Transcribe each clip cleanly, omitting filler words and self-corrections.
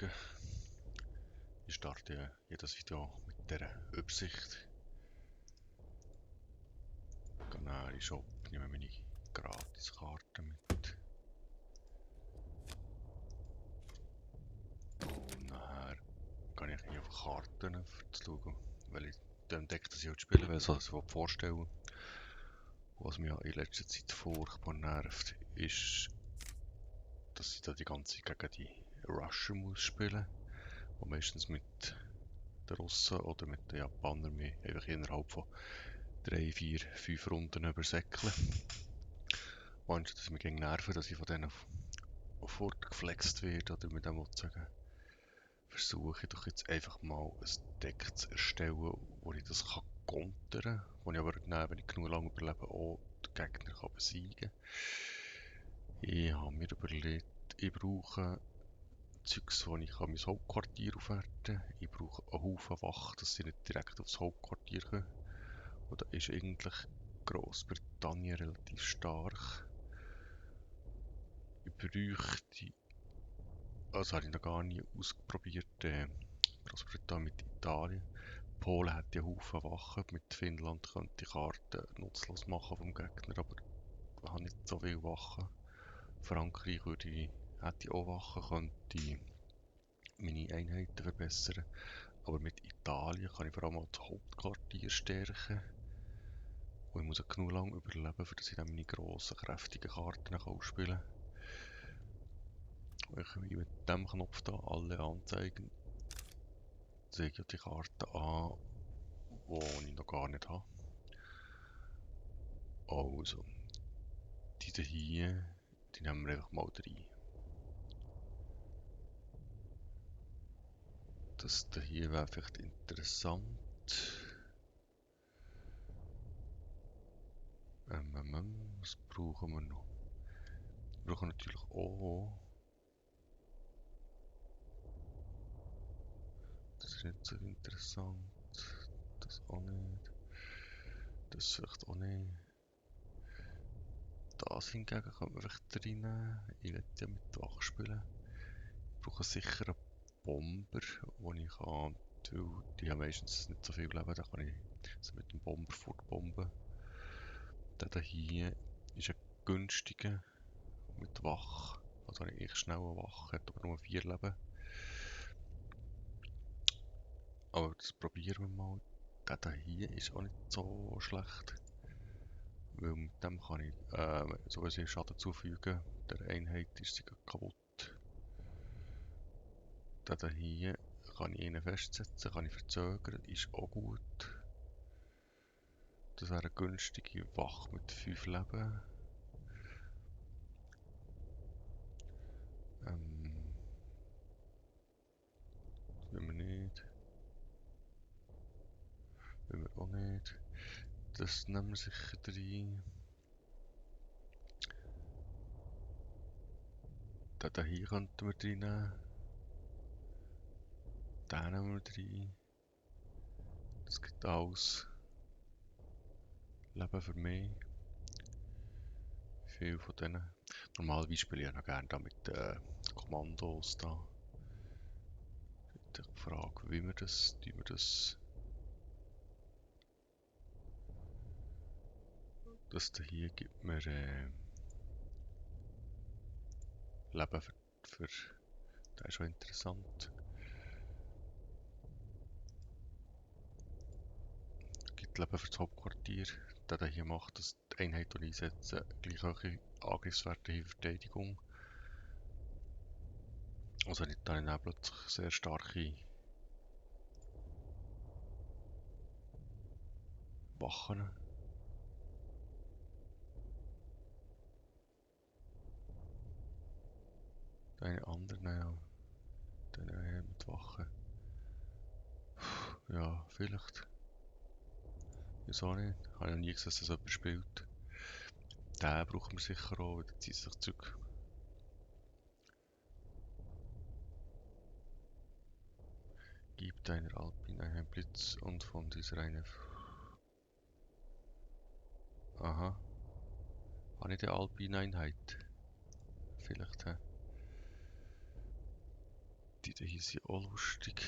schauen. Ich starte jedes Video mit dieser Übersicht. Gehe dann in den Shop, nehme meine Gratiskarte mit. Und nachher gehe ich hier auf Karten, um zu schauen, weil ich entdeckt, dass ich spielen will, was ich vorstellen will. Was mich in letzter Zeit furchtbar nervt, ist, dass ich da die ganze Zeit gegen die Rusher muss spielen, die meistens mit den Russen oder mit den Japanern mich einfach innerhalb von 3, 4, 5 Runden übersäckeln. Manchmal, dass mich nerven, dass ich von denen fortgeflext werde, oder mit dem sagen, versuche ich doch jetzt einfach mal ein Deck zu erstellen, wo ich das kann kontern, wo ich aber dann, wenn ich genug lange überlebe, auch den Gegner kann besiegen kann. Ich habe mir überlegt, ich brauche Zeugs, wo ich mein Hauptquartier aufwerten kann. Ich brauche einen Haufen Wachen, dass sie nicht direkt aufs Hauptquartier kommen. Und da ist eigentlich Großbritannien relativ stark. Ich bräuchte, also habe ich noch gar nie ausprobiert, Großbritannien mit Italien. Polen hat ja Haufen Wachen, mit Finnland könnte ich Karten nutzlos machen vom Gegner, aber ich habe nicht so viele Wachen. Frankreich hätte ich auch Wachen, könnte meine Einheiten verbessern. Aber mit Italien kann ich vor allem auch das Hauptquartier stärken. Und ich muss auch genug lang überleben, für dass ich dann meine grossen, kräftigen Karten ausspielen kann. Ich mit dem Knopf hier alle anzeigen, zeige ich die Karten an, die ich noch gar nicht habe. Also, diese hier, die nehmen wir einfach mal rein. Das hier wäre vielleicht interessant. Was brauchen wir noch? Wir brauchen natürlich auch. Das ist nicht so interessant. Das auch nicht. Das vielleicht auch nicht. Das hingegen könnte man vielleicht reinnehmen. Ich will ja mit Wach spielen. Ich brauche sicher einen Bomber, den ich kann. Weil die haben meistens nicht so viel Leben. Da kann ich sie mit dem Bomber fortbomben. Der hier ist ein günstiger mit Wach. Also eigentlich schnell eine Wach, hat aber nur 4 Leben. Aber das probieren wir mal. Der hier ist auch nicht so schlecht. Weil mit dem kann ich sowieso Schaden zufügen. Der Einheit ist sie kaputt. Der hier kann ich ihn festsetzen, kann ich verzögern, ist auch gut. Das wäre eine günstige Wach mit 5 Leben. Das wollen wir nicht. Wollen wir auch nicht. Das nehmen wir sicher rein. Den hier könnten wir reinnehmen. Den nehmen wir rein. Das gibt alles Leben für mich. Viel von denen. Normalerweise spiele ich noch gerne da mit Kommandos da. Die Frage, wie wir das, das hier gibt mir Leben für das ist schon interessant. Gibt Leben für das Hauptquartier. Der hier macht, dass die Einheit, die ich einsetze, gleich hohe Angriffswerte in Verteidigung. Also nicht dann plötzlich sehr starke Wachen. Deine anderen, ja. Dann mit Wachen. Ja, vielleicht. Wieso nicht? Habe ich noch nie gesehen, dass das jemand spielt. Den brauchen wir sicher auch, weil der zieht sich zurück. Gib deiner Alpine einen Blitz und von dieser eine... Aha. Habe ich eine Alpine Einheit? Vielleicht, hä? Die Die hier sind auch lustig.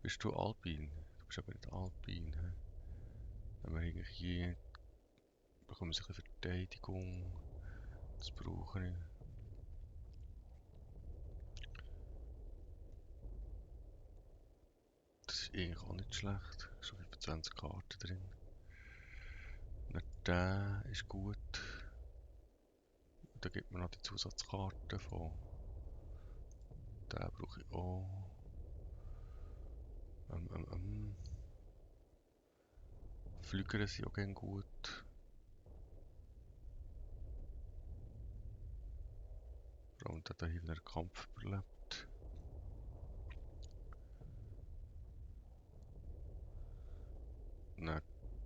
Bist du Alpin? Du bist aber nicht Alpin. He? Wenn wir eigentlich hier bekommen wir ein bisschen Verteidigung. Das brauche ich. Das ist eigentlich auch nicht schlecht. Schon 25 Karten drin. Und der ist gut. Da gibt mir noch die Zusatzkarte von. Den brauche ich auch. Flüger sind auch gerne gut. Vor allem der hier einen Kampf überlebt. Nein,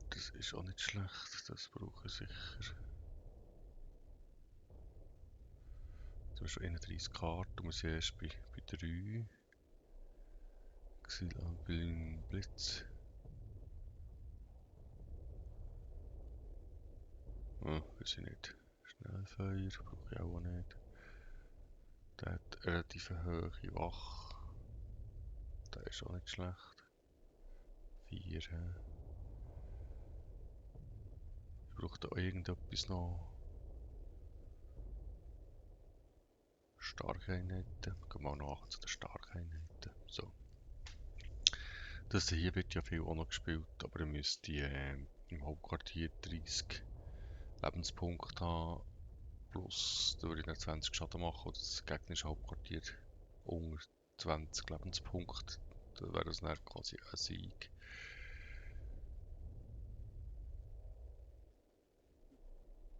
das ist auch nicht schlecht. Das brauche ich sicher. Jetzt haben wir schon 31 Karten. Wir sind erst bei 3. Xylalpin Blitz. Oh, weiß ich nicht. Schnellfeuer brauche ich auch nicht. Der hat relativ hohe Wach. Der ist auch nicht schlecht. 4. Ich brauche da irgendetwas noch. Starke Einheiten. Gehen wir mal nach zu den starken Einheiten. So. Das hier wird ja viel auch noch gespielt, aber ihr müsst im Hauptquartier 30 Lebenspunkte haben. Plus, da würde ich nicht 20 Schaden machen. Oder das gegnerische Hauptquartier unter 20 Lebenspunkte. Da wäre das dann quasi ein Sieg.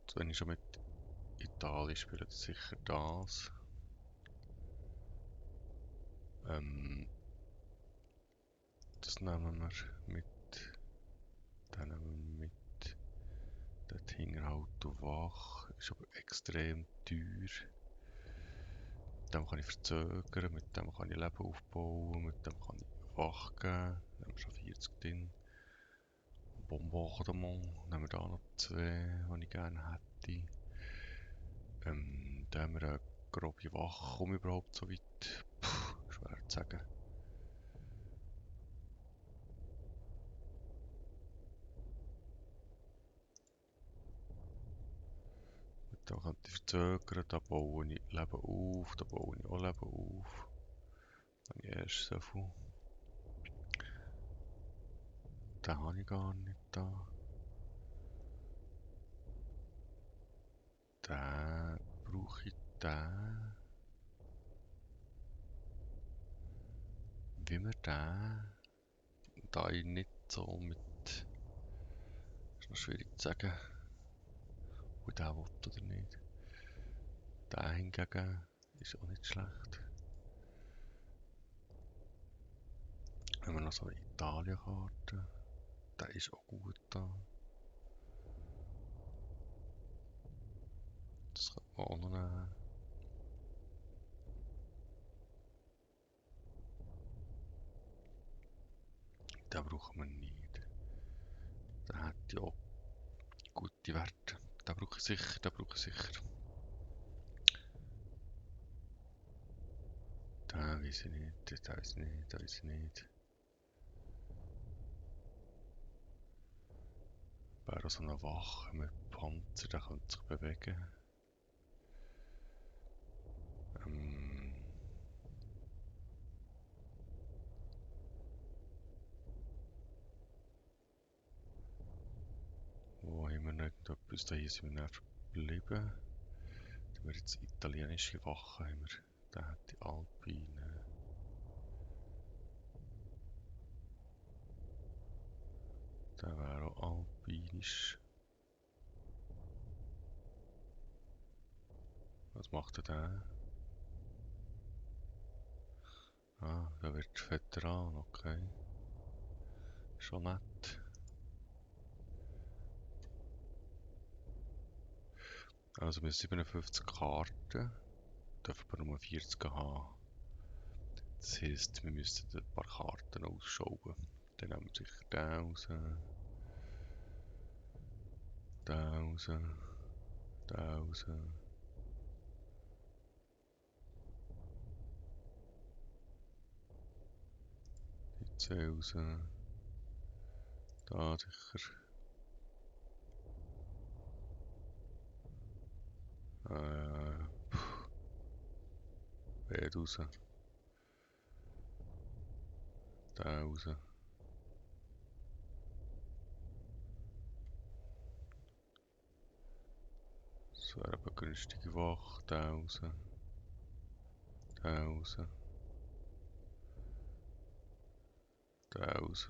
Also wenn ich schon mit Italien spiele, dann sicher das. Das nehmen wir mit. Den nehmen wir mit. Dort hinten halt wach. Ist aber extrem teuer. Mit dem kann ich verzögern, mit dem kann ich Leben aufbauen, mit dem kann ich wach geben. Dann haben wir schon 40 drin. Bombardement, nehmen wir da noch 2, die ich gerne hätte. Da haben wir eine grobe Wache. Komme ich überhaupt so weit? Puh, schwer zu sagen. Da könnte ich verzögern, da baue ich Leben auf, da baue ich auch Leben auf. Dann habe ich erst so viel. Den habe ich gar nicht da. Den brauche ich den. Wie wir den. Da ich nicht so mit. Ist noch schwierig zu sagen, ob ich den will oder nicht. Der hingegen ist auch nicht schlecht. Wenn wir noch so eine Italien-Karte. Der ist auch gut da. Das könnte man auch noch nehmen. Den brauchen wir nicht. Der hat ja auch gute Werte. Den brauche ich sicher, den brauche ich sicher. Den weiß ich nicht, den weiß ich nicht, den weiß ich nicht. Wäre auch so eine Wache mit Panzer, der könnte sich bewegen. Wo haben wir noch irgendetwas? Da hier sind wir nicht verblieben. Da haben wir jetzt italienische Wachen. Haben wir. Da hat die Alpine. Der wäre auch alpinisch. Was macht der? Ah, der wird Veteran, okay. Schon nett. Also wir haben 57 Karten, dürfen aber nur 40 haben. Das heisst, wir müssen ein paar Karten ausschauen. Dann nehmen wir sicher den raus, den raus, den raus. C raus. Da sicher. B raus. Da raus. Das wäre aber günstige Woche. Da raus. Da raus. Da raus.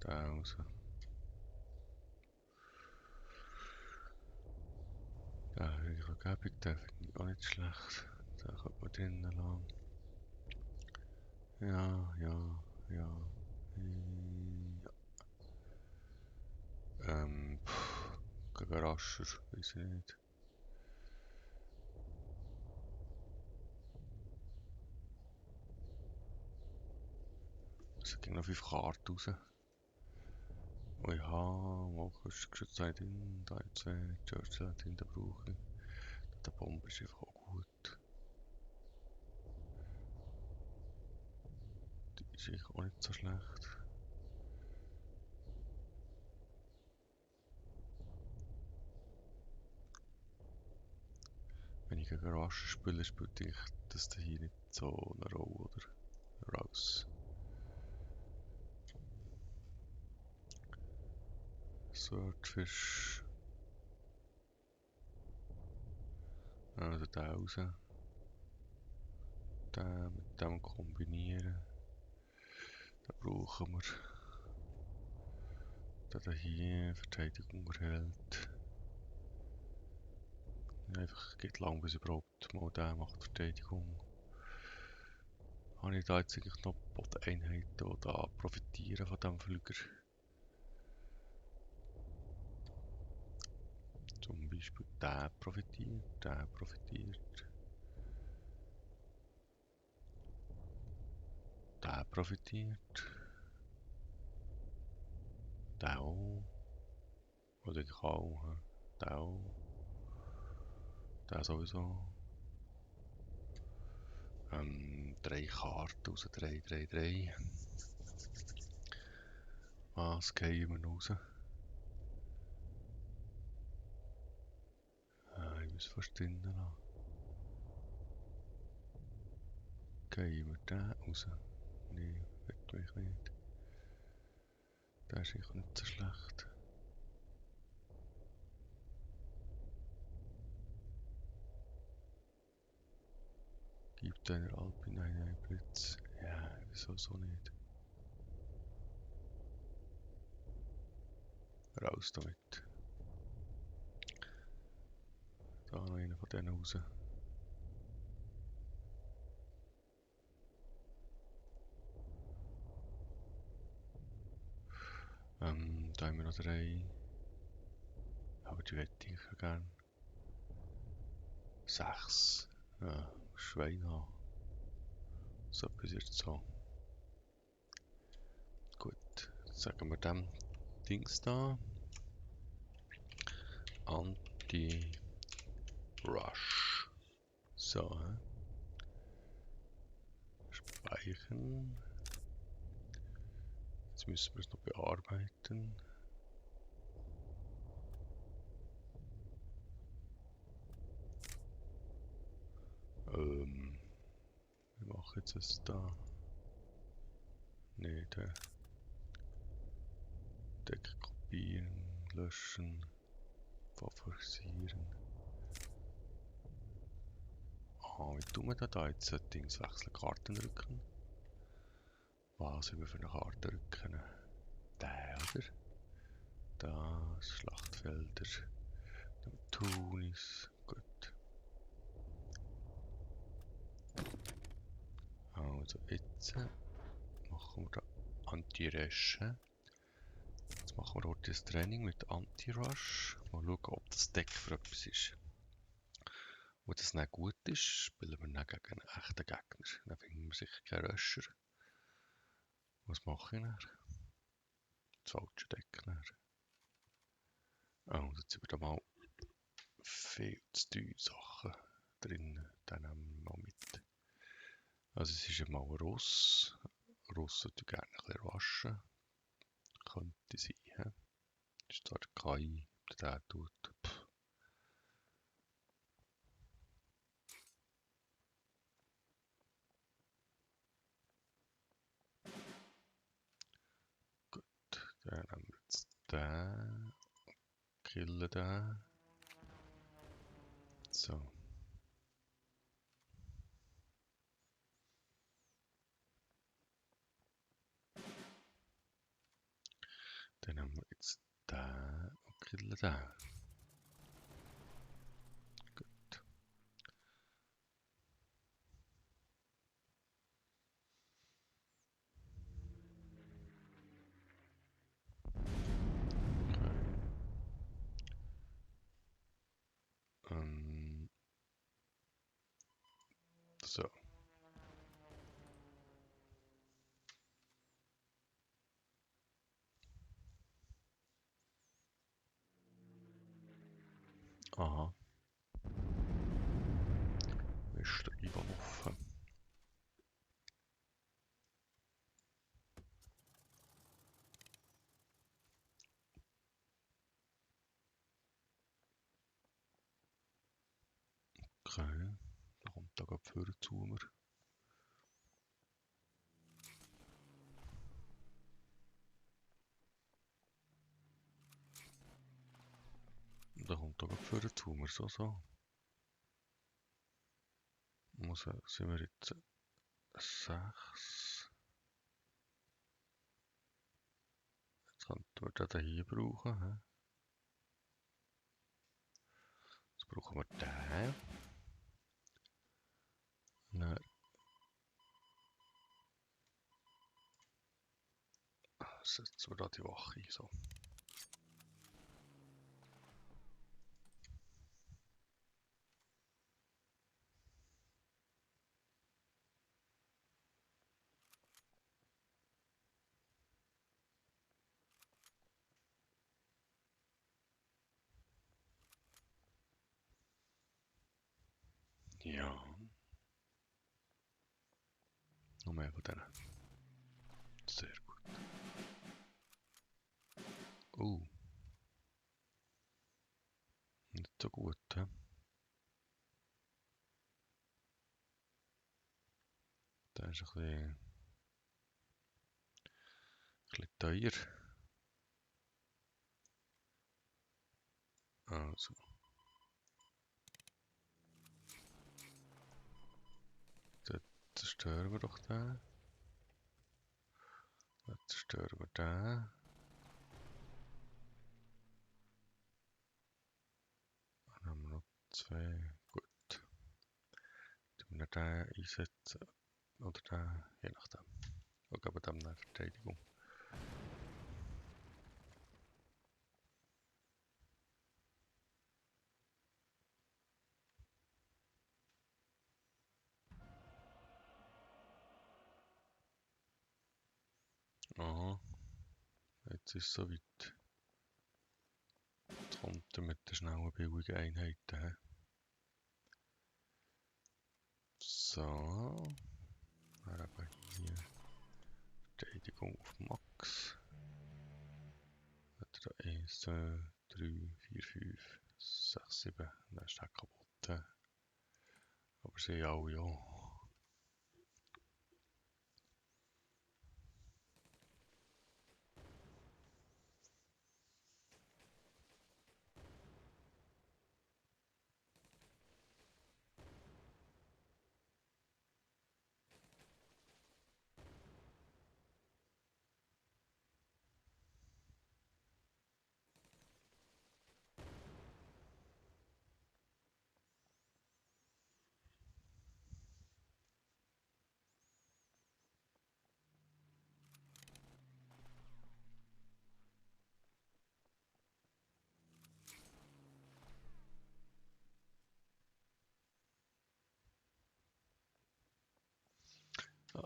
Da raus. Da habe ich eine Gebung, den finde ich auch nicht schlecht. Da könnte man drinnen lassen. Ja, ja, ja. Ja. Gegen Rascher, weiß ich nicht. Es gehen noch 5 Karten raus. Oh ja, wo kannst du geschützt sein drin? Da jetzt Churchill drin, den brauche ich. Der Bomber ist einfach auch gut. Die ist eigentlich auch nicht so schlecht. Wenn ich gegen Rascher spiele, spielt eigentlich das hier nicht so eine Rolle, oder? Raus. Swordfish. Also den raus. Den mit dem kombinieren. Den brauchen wir. Der hier Verteidigung erhält. Einfach geht lang, bis überhaupt mal der macht Verteidigung. Habe ich da jetzt eigentlich noch Bodeneinheiten, die da profitieren von diesem Flüger? Zum Beispiel der profitiert, der profitiert, der profitiert, der auch, oder ich auch, der auch, der sowieso. 3 Karten raus, 3, 3, 3. Was gehen wir raus? Ich muss fast drinnen lassen. Gehen wir den raus? Nein, will mich nicht. Der ist sicher nicht so schlecht. Gibt einer Alpine einen Blitz? Ja, wieso so nicht? Raus damit. Da noch einer von denen raus. Da haben wir noch 3. Aber die hätte ich gern. 6. Ja, Schwein haben. So etwas jetzt so. Gut, sagen wir dem Dings da. Anti-Rush. So, speichern. Jetzt müssen wir es noch bearbeiten. Wir machen jetzt das da. Ne, der Deck kopieren, löschen, favorisieren. Wie tun wir da jetzt? Settings wechseln, Karten rücken. Was haben wir für eine Karte rücken? Der, oder? Das, Schlachtfelder, Tunis, gut. Also jetzt machen wir da Anti-Resche. Jetzt machen wir heute das Training mit Anti-Rush. Mal schauen, ob das Deck für etwas ist. Wenn das nicht gut ist, spielen wir dann gegen einen echten Gegner. Dann finden wir sicher keinen Rusher. Was mache ich dann? Das falsche Deck dann. Oh, jetzt sind wir da mal viel zu teure Sachen drin. Dann nehmen wir mal mit. Also es ist einmal ein Russ. Russen tun gerne ein bisschen waschen. Könnte sein. He? Ist zwar der KI, der tut. Pff. Gut, dann nehmen wir jetzt den. Killen den. So. Dann haben wir jetzt den und killen den. Gut. Okay. So. Aha. Ist der IBAN offen? Okay. Da kommt da gerade vorne zu mir. Da kommt da gerade vorne zu mir. So. Sind wir jetzt 6. Jetzt könnten wir den hier brauchen. He? Jetzt brauchen wir den. Dann setzen wir da die Wache ein. So. Ja. Noch mehr von denen. Sehr gut. Nicht so gut. He? Der ist ein bisschen teuer. Also. Dann zerstören wir doch den. Dann zerstören wir den. Dann haben wir noch 2. Gut. Dann wir den einsetzen. Oder den, je nachdem. Wir geben dem eine Verteidigung. Aha. Jetzt ist es soweit. Jetzt kommt er mit den schnellen, billigen Einheiten. He? So. Dann eben hier Verteidigung auf Max. Hat er 1, 2, 3, 4, 5, 6, 7. Dann ist der kaputt. He? Aber sie alle ja.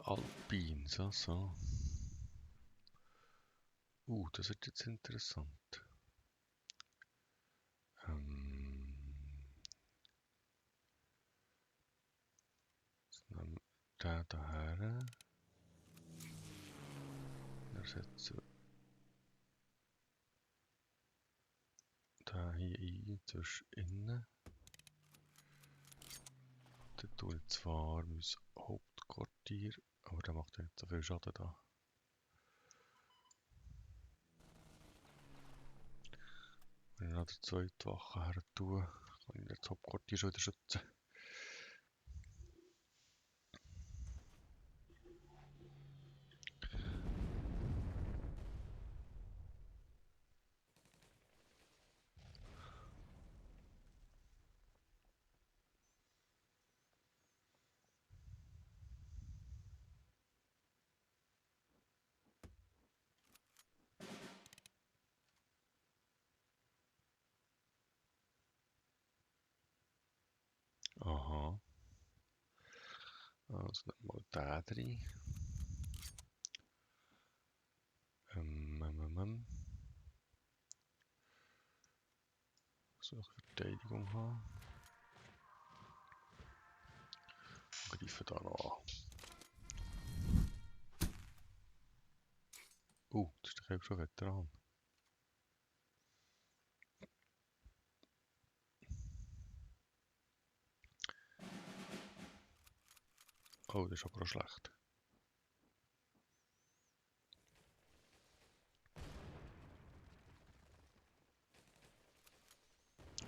Alpin, so. Das wird jetzt interessant. Ähm, den daher. Dann setzen wir den hier ein, zwischen innen. Dann tue ich zwar mein Hauptquartier, aber der macht ja nicht so viel Schaden da. Wenn ich noch die zweite Wache her tue, kann ich das Hauptquartier schon wieder schützen. Aha. Also dann mal den drin. So eine Verteidigung haben. Und greifen da noch an. Das ist doch schon Veteran. Das ist aber auch schlecht.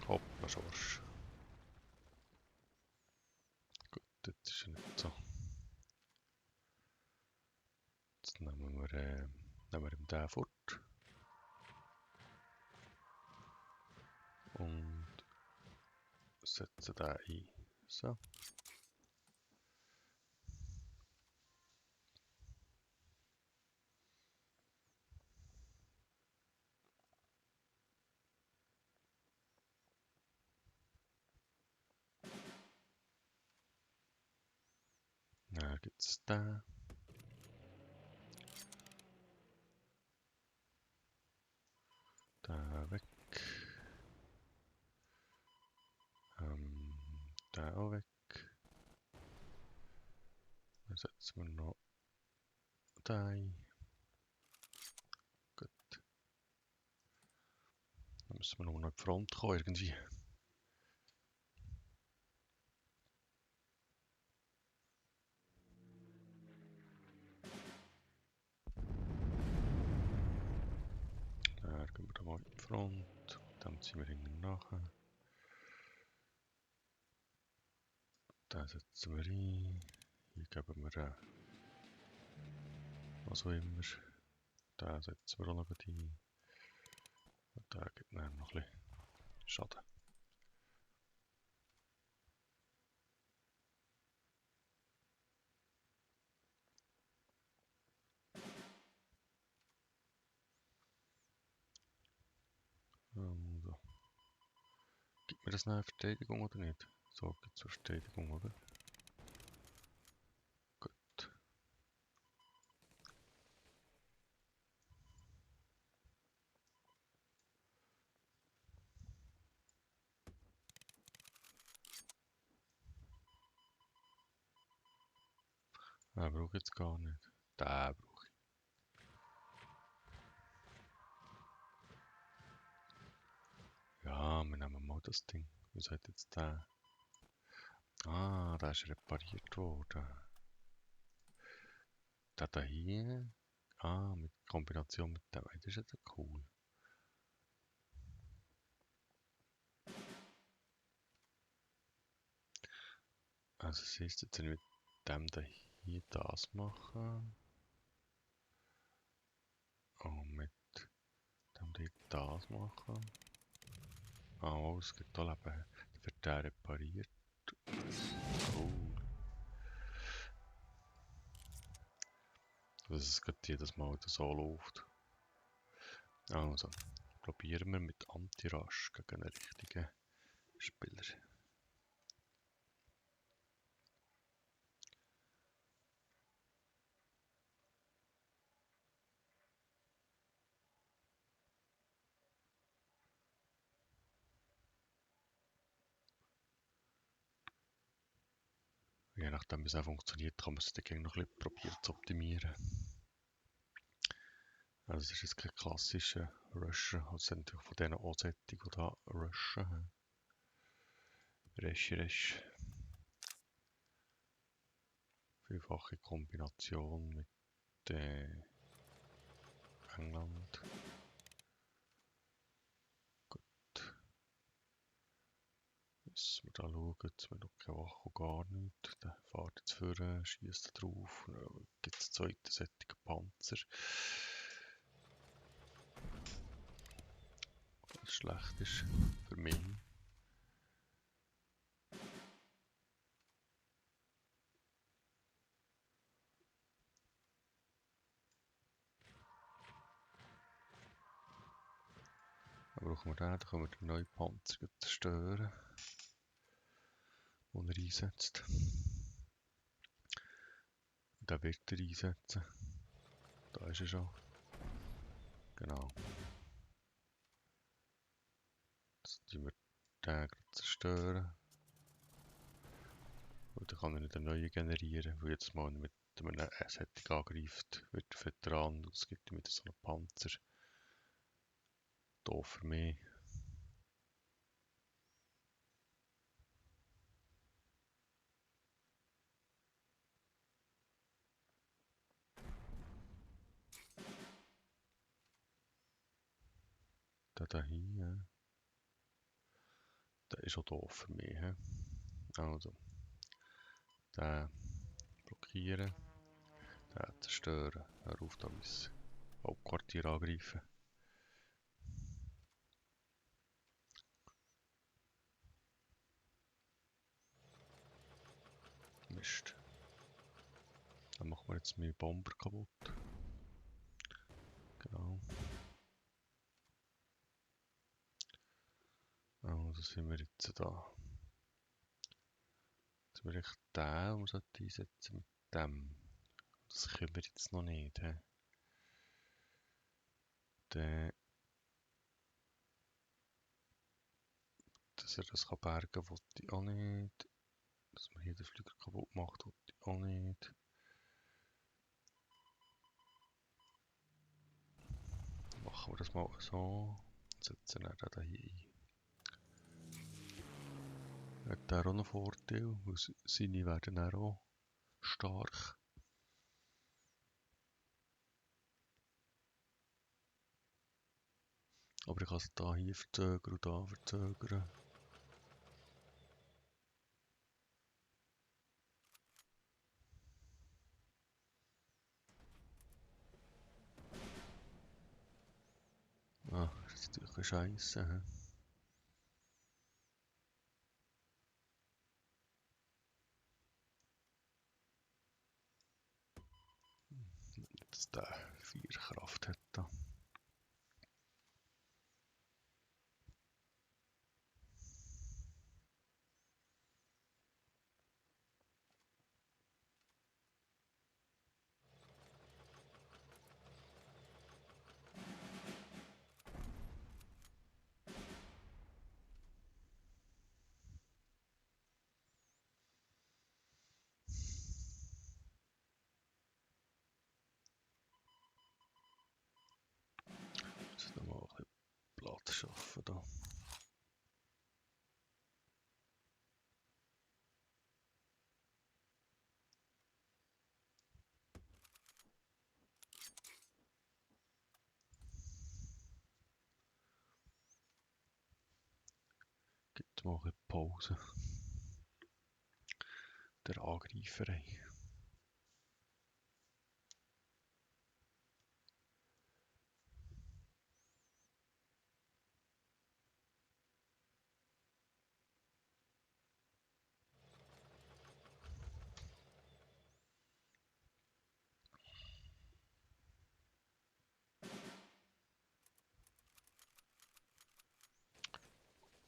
Hoppla, Schorsch. Gut, jetzt ist er nicht so. Jetzt nehmen wir ihm den fort. Und setzen den ein. So. Dann gibt es den. Den weg. Den auch weg. Dann setzen wir noch den ein. Gut. Dann müssen wir noch an die Front kommen irgendwie. Dann gehen wir da mal in die Front. Dann ziehen wir hinten nachher. Den setzen wir ein. Hier geben wir was auch immer. Den setzen wir auch noch ein. Und der gibt dann noch ein bisschen Schaden. Also. Gibt mir das eine Verteidigung oder nicht? So, gibt es eine Verteidigung, oder? Gut. Den brauche ich jetzt gar nicht. Den brauche ich. Ja, wir nehmen mal das Ding. Was hat jetzt der? Der ist repariert worden. Der da hier. Mit Kombination mit dem. Das ist jetzt cool. Also siehst du, jetzt mit dem da hier das machen. Und mit dem da hier das machen. Es gibt da Leben. Dann wird der repariert. Cool. Dass es gerade jedes Mal so läuft. Also, probieren wir mit Anti-Rush gegen einen richtigen Spieler. Ja, je nachdem, wie es auch funktioniert, kann man es dann noch ein bisschen probieren zu optimieren. Also es ist jetzt kein klassischer Rusher, also es sind natürlich von diesen Ansättigen, die da rushen. Resch. Vielfache Kombination mit England. Gut. Müssen wir da schauen, jetzt haben wir noch keine Wache, gar nichts. Dann fährt jetzt vorne, schießt drauf. Dann gibt es einen zweiten sättigen Panzer. Was schlecht ist für mich. Dann brauchen wir den, dann können wir den neuen Panzer zerstören, den er einsetzt. Und den wird er einsetzen. Da ist er schon. Genau. Jetzt tun wir den zerstören. Und dann kann er nicht einen neuen generieren, weil jetzt mal mit einem Asset angreift, wird der Veteran und es gibt ihm wieder so einen Panzer. Doof für mich. Der hier, der ist auch doof für mich. Also, den blockieren, den zerstören, hör auf da mein Hauptquartier angreifen. Mist. Dann machen wir jetzt meinen Bomber kaputt. Genau. Also sind wir jetzt da. Jetzt wir echt den, um es einsetzen mit dem. Das können wir jetzt noch nicht. Der, dass er das bergen kann, will ich auch nicht. Dass man hier den Flügel kaputt macht, will ich auch nicht. Machen wir das mal so. Setzen wir den hier ein. Hat der auch einen Vorteil, weil seine werden auch stark. Aber ich kann es hier verzögern und da verzögern. Ah, das ist natürlich scheiße. Dass der 4 Kraft hat da. Jetzt noch mal ein bisschen Platz schaffen da. Gibt mal eine Pause. Der Angreiferei.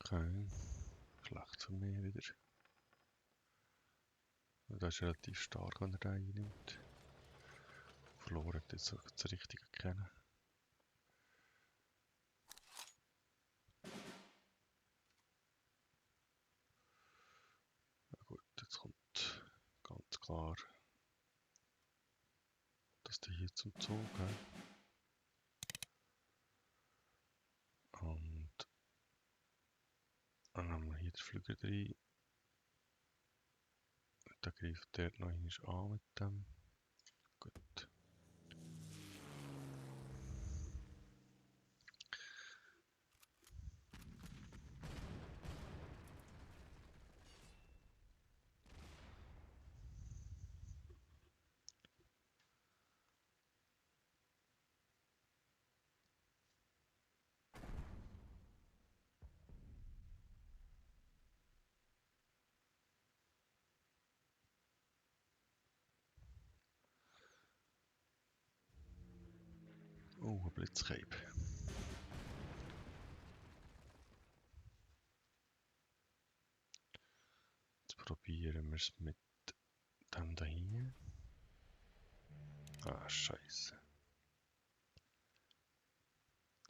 Okay. Schlecht für mich wieder. Das ist relativ stark, wenn er den einnimmt. Verloren jetzt das Richtige kennen. Ja gut, jetzt kommt klar, dass die hier zum Zug haben. Und dann haben wir hier den Flügel rein. Da greift der noch einmal an mit dem. Gut. Oh, ein Blitzkeib. Jetzt probieren wir es mit dem da hier. Ah, Scheiße.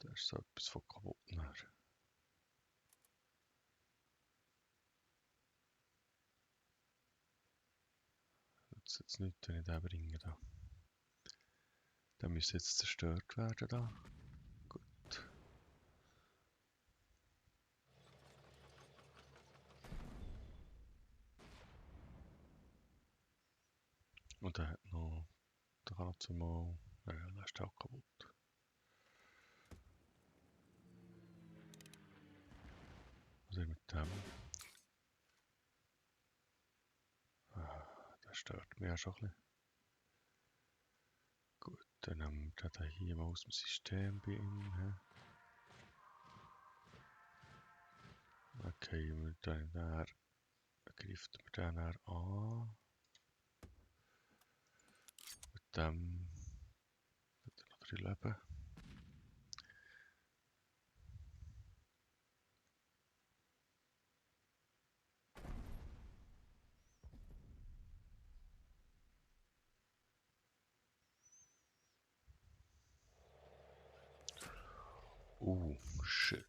Da ist so etwas von kaputt nachher. Nützt jetzt nichts, wenn ich den bringe da. Der müsste jetzt zerstört werden da. Gut. Und der hat noch... Der kann noch zumal... Ja, der ist auch kaputt. Was ist mit dem? Ah, der stört mich ja schon ein bisschen. Gut, dann nehmen wir den hier mal aus dem System bei ihm. He? Okay, wir dann greift wir den dann an. Mit dem hat er noch 3 Leben. Shit.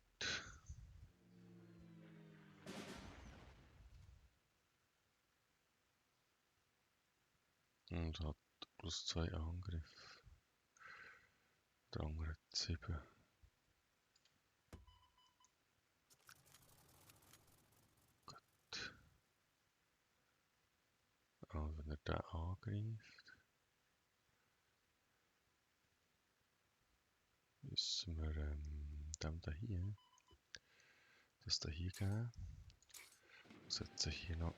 Und hat plus 2 Angriff. Der andere hat 7. Gut. Also wenn er den angreift, müssen wir dem da hier, das da hier geben. Setzen hier noch,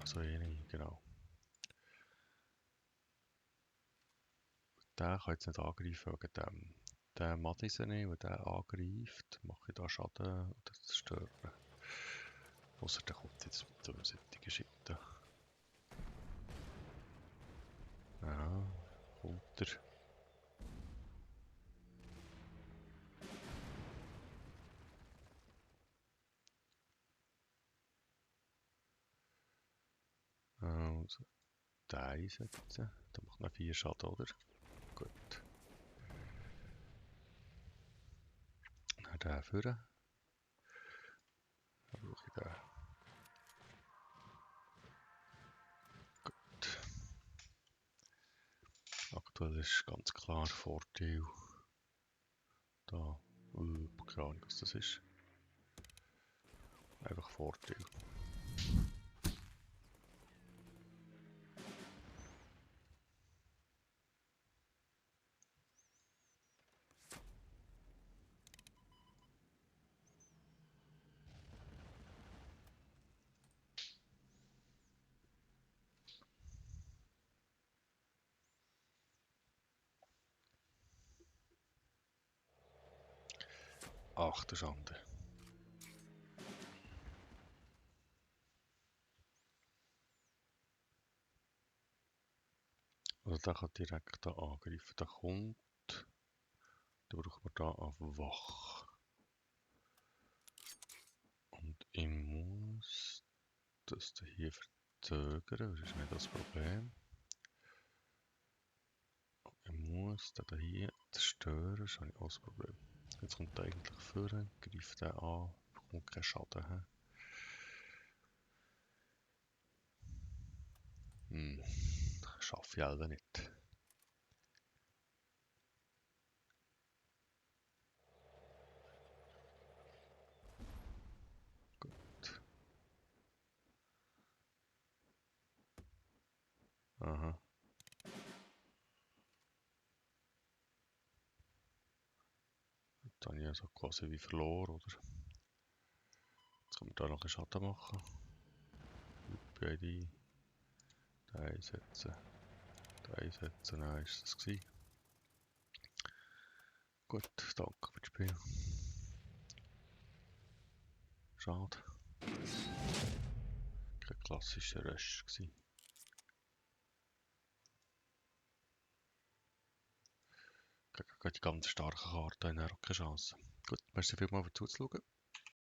also eine, genau. Der kann jetzt nicht angreifen wegen dem. Der macht ich nicht, wenn der angreift, mache ich da Schaden oder zerstören. Außer der kommt jetzt mit so einem solchen Shit da. Ja, kommt er. Also, den einsetzen. Der macht noch 4 Schaden, oder? Gut. Dann den führen. Dann brauche ich den. Gut. Aktuell ist ganz klar Vorteil. Da. Keine Ahnung, was das ist. Einfach Vorteil. Ach, der Schande. Also der kann direkt da angreifen. Der kommt. Dann brauchen wir da auf Wach. Und ich muss das hier verzögern, das ist nicht das Problem. Ich muss den hier zerstören, das ist nicht das Problem. Jetzt kommt er eigentlich vorne, greift den an, bekommt keinen Schaden. Schaffe ich selber nicht. Gut. Aha. Dann habe ich also quasi wie verloren, oder? Jetzt kann man da noch einen Schatten machen. Bei die einsetzen. Einsetzen, nein, ist das gewesen. Gut, danke für das Spiel. Schade. Kein klassischer Rush gewesen. Gegen die ganz starken Karten haben wir auch keine Chance. Gut, merci vielmals für zuzuschauen.